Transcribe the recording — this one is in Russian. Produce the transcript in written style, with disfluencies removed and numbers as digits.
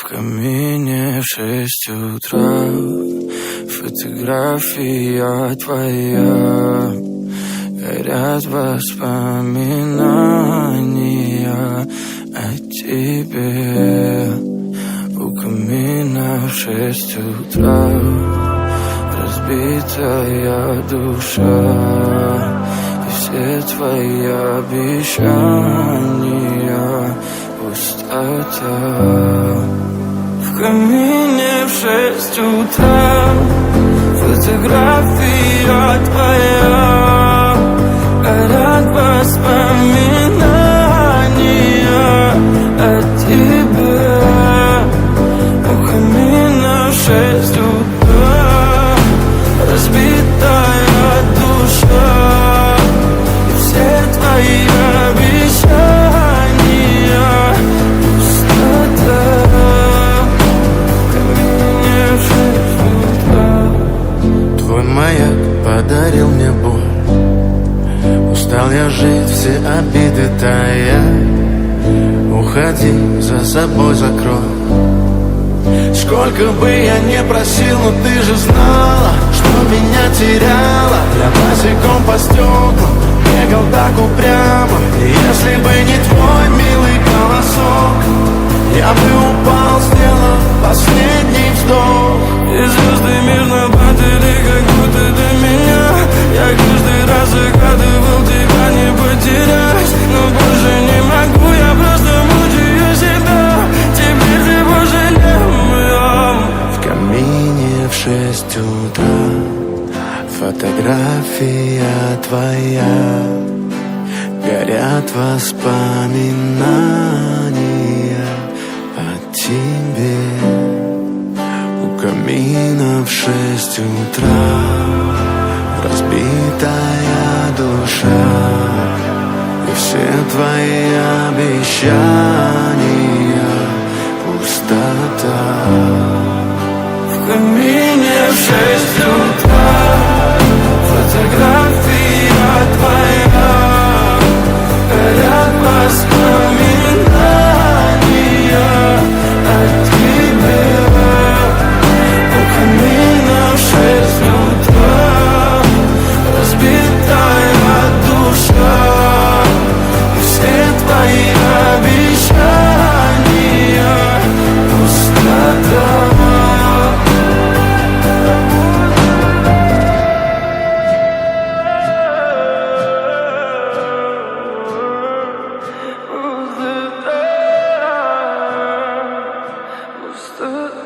камине в 6 утра фотография твоя. Горят воспоминания о тебе. У камина в 6 утра разбитая душа, и все твои обещания пустота. В камине в 6 утра фотография твоя. Горят воспоминания о тебе. У камина в 6 утра разбитая душа, и все твои обещания пустота. В камине в 6 утра. Твой маяк подарил мне боль. Устал я жить, все обиды тая. Уходи, за собой закрой. Сколько бы я не просил, но ты же знала, что меня теряла. Я босиком по стеклам бегал так упрямо. И если бы не твой милый голосок, я бы упал, сделав последний вздох. И звезды мирно падали, как будто до меня. Я каждый раз загадывал тебя не потерять, но больше не могу, я просто мучаю себя. Теперь ты пожалел. В камине в 6 утра фотография твоя. Горят воспоминания о тебе. У камина в 6 утра разбитая душа, и все твои обещания пустота. В камине в 6 утра фотография твоя. Горят воспоминания о тебе. У камина в 6 утра разбитая душа, и все твои обещания пустота. Пустота.